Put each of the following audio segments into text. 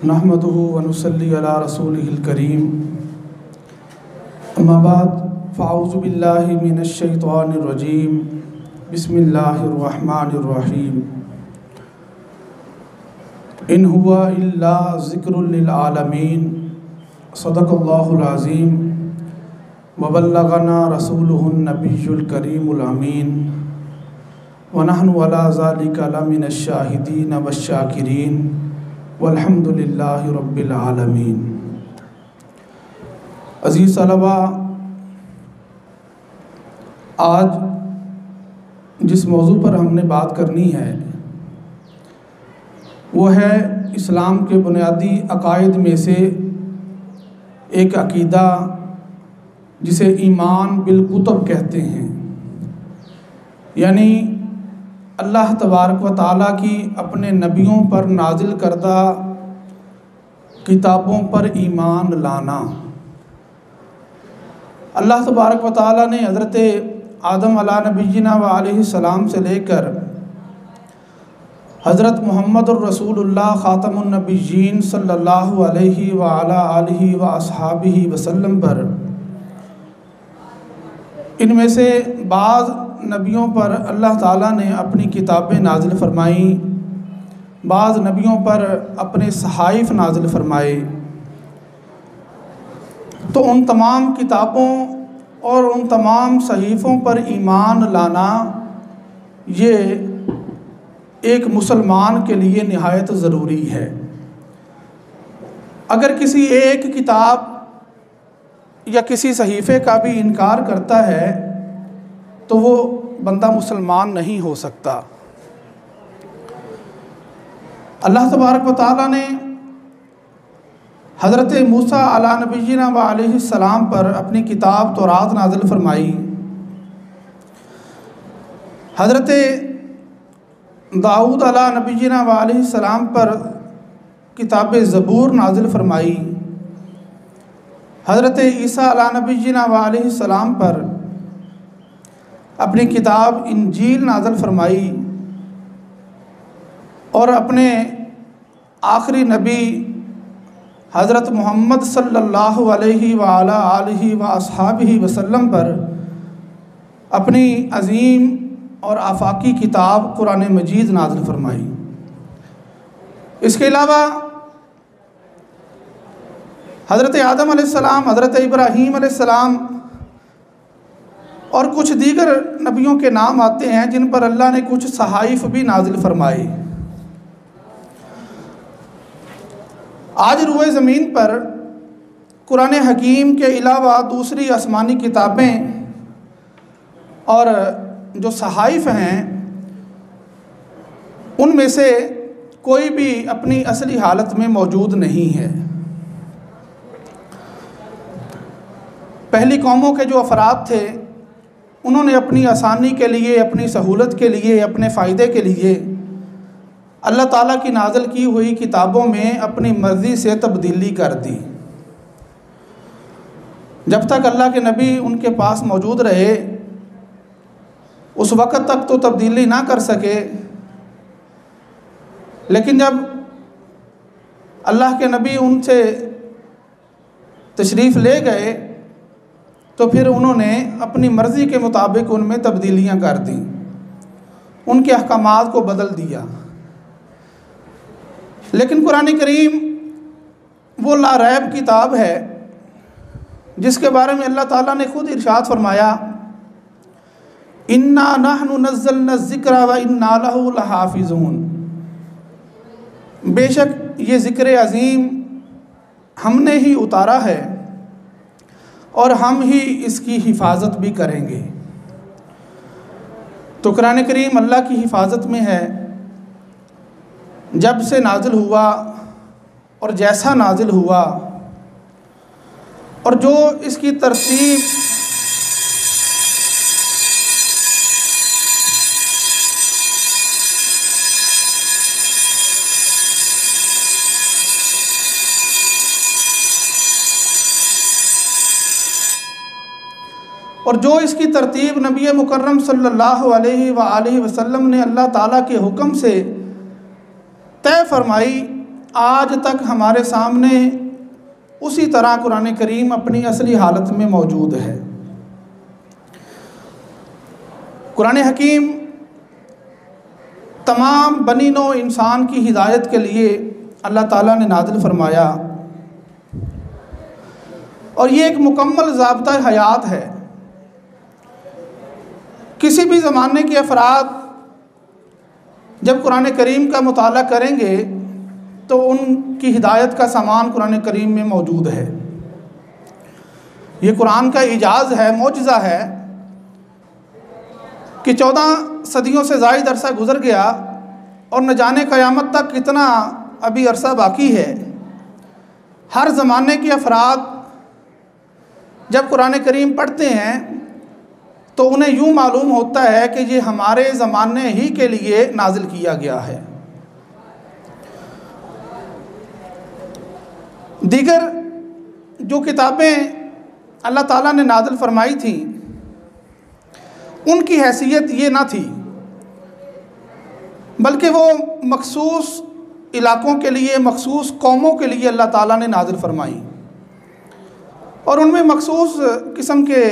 नहमदुहु व नुसल्ली अला रसूलिहिल करीम। अम्मा बाद फ़अऊज़ु बिल्लाहि मिनश शैतानिर रजीम। बिस्मिल्लाहिर रहमानिर रहीम। इन हुवा इल्ला ज़िक्रुल लिल आलमीन। सदक़ल्लाहुल अज़ीम व बल्लगना रसूलुहुन नबियुल करीमुल अमीन व नहनु अला ज़ालिका लमिनश शाहिदीन वश्शाकिरीन वल्हम्दुलिल्लाहि रब्बिल आलमीन। अज़ीज़ तलबा, आज जिस मौजू पर हमने बात करनी है वो है इस्लाम के बुनियादी अकायद में से एक अकीदा जिसे ईमान बिल कुतुब कहते हैं, यानी अल्लाह तबारक व तआला की अपने नबियों पर नाजिल करदा किताबों पर ईमान लाना। अल्लाह तबारक व तआला ने हज़रत आदम अला नबीना व अलैहिस्सलाम से लेकर हज़रत मुहम्मदुर रसूलुल्लाह ख़ातमुन नबिय्यीन सल्लल्लाहु अलैहि व अला आलिहि व अस्हाबिहि वसल्लम पर इनमें से बाज़ नबियों पर अल्लाह ताला ने अपनी किताबें नाजिल फरमाई, बाज़ नबियों पर अपने सहाइफ़ नाजिल फरमाए। तो उन तमाम किताबों और उन तमाम सहीफ़ों पर ईमान लाना ये एक मुसलमान के लिए निहायत ज़रूरी है। अगर किसी एक किताब या किसी सहीफ़े का भी इनकार करता है तो वो बंदा मुसलमान नहीं हो सकता। अल्लाह तबारक व तआला ने हज़रत मूसा अला नबीना व अलैहिस्सलाम पर अपनी किताब तौरात नाज़िल फरमाई। हज़रत दाऊद अला नबीना व अलैहिस्सलाम पर किताब ज़बूर नाज़िल फरमाई। हज़रत ईसा अला नबीना व अलैहिस्सलाम पर अपनी किताब इंजील नाज़िल फरमाई और अपने आखिरी नबी हज़रत मोहम्मद सल्लल्लाहु अलैहि व अला आलिहि व अस्हाबिहि वसल्लम पर अपनी अज़ीम और आफाकी किताब कुरान मजीद नाज़िल फरमाई। इसके अलावा हज़रत आदम अलैहिस्सलाम, हज़रत इब्राहीम अलैहिस्सलाम और कुछ दीगर नबियों के नाम आते हैं जिन पर अल्लाह ने कुछ सहाइफ़ भी नाजिल फरमाए। आज रुए ज़मीन पर कुरान हकीम के अलावा दूसरी आसमानी किताबें और जो सहाइफ़ हैं उनमें से कोई भी अपनी असली हालत में मौजूद नहीं है। पहली कौमों के जो अफराद थे उन्होंने अपनी आसानी के लिए, अपनी सहूलत के लिए, अपने फ़ायदे के लिए अल्लाह ताला की नाज़िल की हुई किताबों में अपनी मर्ज़ी से तब्दीली कर दी। जब तक अल्लाह के नबी उनके पास मौजूद रहे उस वक़्त तक तो तब्दीली ना कर सके, लेकिन जब अल्लाह के नबी उनसे तशरीफ़ ले गए तो फिर उन्होंने अपनी मर्ज़ी के मुताबिक उनमें तब्दीलियाँ कर दी, उनके अहकामात को बदल दिया। लेकिन कुरान करीम वो लारैब किताब है जिसके बारे में अल्लाह ताला ने ख़ुद इरशाद फरमाया, इन्ना नहनु नज़्ज़लना ज़िक्रा व इन्ना लहु लहाफ़िज़ून। बेशक ये ज़िक्र अज़ीम हमने ही उतारा है और हम ही इसकी हिफाजत भी करेंगे। तो कुरान करीम अल्लाह की हिफाजत में है। जब से नाजिल हुआ और जैसा नाजिल हुआ और जो इसकी तरतीब नबी मुकर्रम सल्लल्लाहु अलैहि वसल्लम ने अल्लाह ताला के हुक्म से तय फरमाई आज तक हमारे सामने उसी तरह कुरान करीम अपनी असली हालत में मौजूद है। कुरान हकीम तमाम बनी नौ इंसान की हिदायत के लिए अल्लाह ताला ने नाज़िल फरमाया और ये एक मुकम्मल ज़ाब्ता हयात है। किसी भी ज़माने के अफराद जब कुरान करीम का मुताला करेंगे तो उनकी हिदायत का सामान कुरान करीम में मौजूद है। ये कुरान का इजाज़ है, मौजज़ा है कि 14 सदियों से ज़ायद अरसा गुज़र गया और न जाने क़यामत तक कितना अभी अरसा बाकी है। हर ज़माने के अफराद जब कुरान करीम पढ़ते हैं तो उन्हें यूँ मालूम होता है कि ये हमारे ज़माने ही के लिए नाजिल किया गया है। दीगर जो किताबें अल्लाह ताला ने नाजिल फरमाई थी उनकी हैसियत ये ना थी, बल्कि वो मखसूस इलाक़ों के लिए, मखसूस कौमों के लिए अल्लाह ताला ने नाजिल फरमाई और उनमें मखसूस किस्म के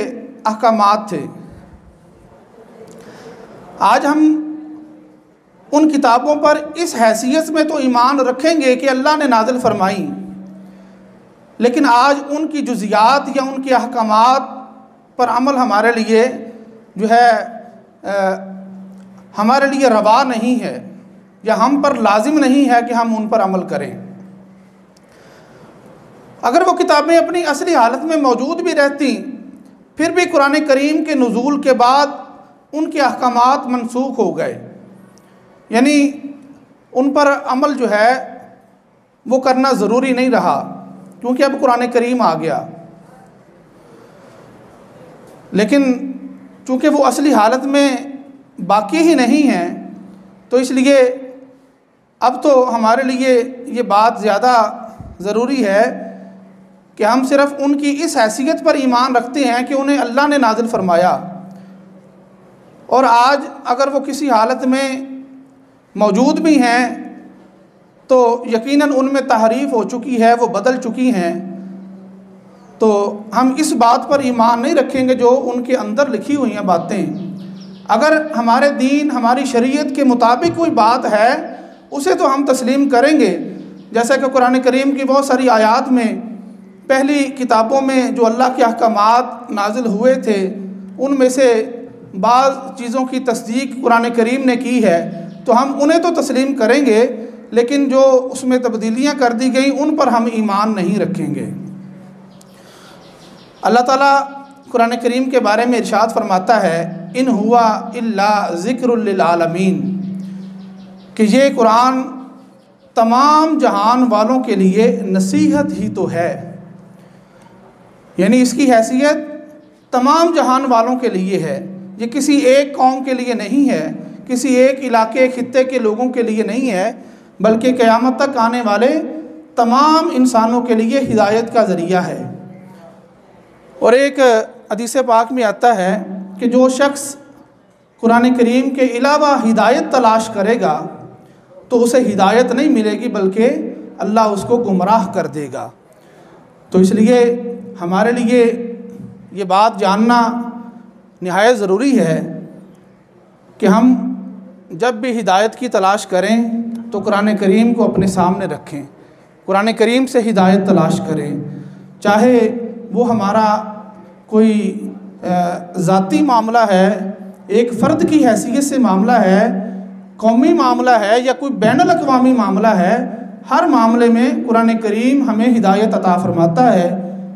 अहकामात थे। आज हम उन किताबों पर इस हैसियत में तो ईमान रखेंगे कि अल्लाह ने नाजिल फरमाई, लेकिन आज उनकी जुज़ियात या उनके अहकामात पर अमल हमारे लिए जो है हमारे लिए रवा नहीं है या हम पर लाजिम नहीं है कि हम उन पर अमल करें। अगर वो किताबें अपनी असली हालत में मौजूद भी रहती फिर भी कुरान करीम के नुज़ूल के बाद उनके अहकामात मनसूख हो गए, यानी उन पर अमल जो है वो करना ज़रूरी नहीं रहा क्योंकि अब कुरान करीम आ गया। लेकिन चूँकि वो असली हालत में बाकी ही नहीं है तो इसलिए अब तो हमारे लिए ये बात ज़्यादा ज़रूरी है कि हम सिर्फ़ उनकी इस हैसियत पर ईमान रखते हैं कि उन्हें अल्लाह ने नाज़िल फरमाया और आज अगर वो किसी हालत में मौजूद भी हैं तो यकीनन उनमें तहरीफ़ हो चुकी है, वो बदल चुकी हैं, तो हम इस बात पर ईमान नहीं रखेंगे जो उनके अंदर लिखी हुई हैं बातें। अगर हमारे दीन, हमारी शरीयत के मुताबिक कोई बात है उसे तो हम तस्लीम करेंगे। जैसा कि कुरान करीम की बहुत सारी आयात में, पहली किताबों में जो अल्लाह के अहकामात नाजिल हुए थे उनमें से बाज़ चीज़ों की तस्दीक कुरान करीम ने की है तो हम उन्हें तो तस्लीम करेंगे, लेकिन जो उसमें तब्दीलियाँ कर दी गई उन पर हम ईमान नहीं रखेंगे। अल्लाह ताला कुरान करीम के बारे में इरशाद फरमाता है, इन हुआ इल्ला ज़िक्रुल लिल आलमीन, कि ये कुरान तमाम जहान वालों के लिए नसीहत ही तो है, यानी इसकी हैसियत तमाम जहान वालों के लिए है। ये किसी एक कौम के लिए नहीं है, किसी एक इलाके खित्ते के लोगों के लिए नहीं है, बल्कि क़यामत तक आने वाले तमाम इंसानों के लिए हिदायत का ज़रिया है। और एक हदीस पाक में आता है कि जो शख्स कुरान करीम के अलावा हिदायत तलाश करेगा तो उसे हिदायत नहीं मिलेगी बल्कि अल्लाह उसको गुमराह कर देगा। तो इसलिए हमारे लिए ये बात जानना निहायत ज़रूरी है कि हम जब भी हिदायत की तलाश करें तो कुरान करीम को अपने सामने रखें, कुरान करीम से हिदायत तलाश करें, चाहे वो हमारा कोई ज़ाती मामला है, एक फ़र्द की हैसियत से मामला है, कौमी मामला है या कोई बैनुल अक़वामी मामला है, हर मामले में कुरान करीम हमें हिदायत अता फ़रमाता है।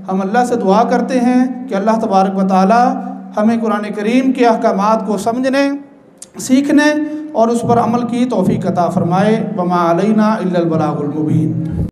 हम अल्लाह से दुआ करते हैं कि अल्लाह तबारक व तआला हमें कुरान करीम के अहकामात को समझने, सीखने और उस पर अमल की तौफ़ीक़ अता फ़रमाए। वमा अलैना इल्लल बलागुल मुबीन।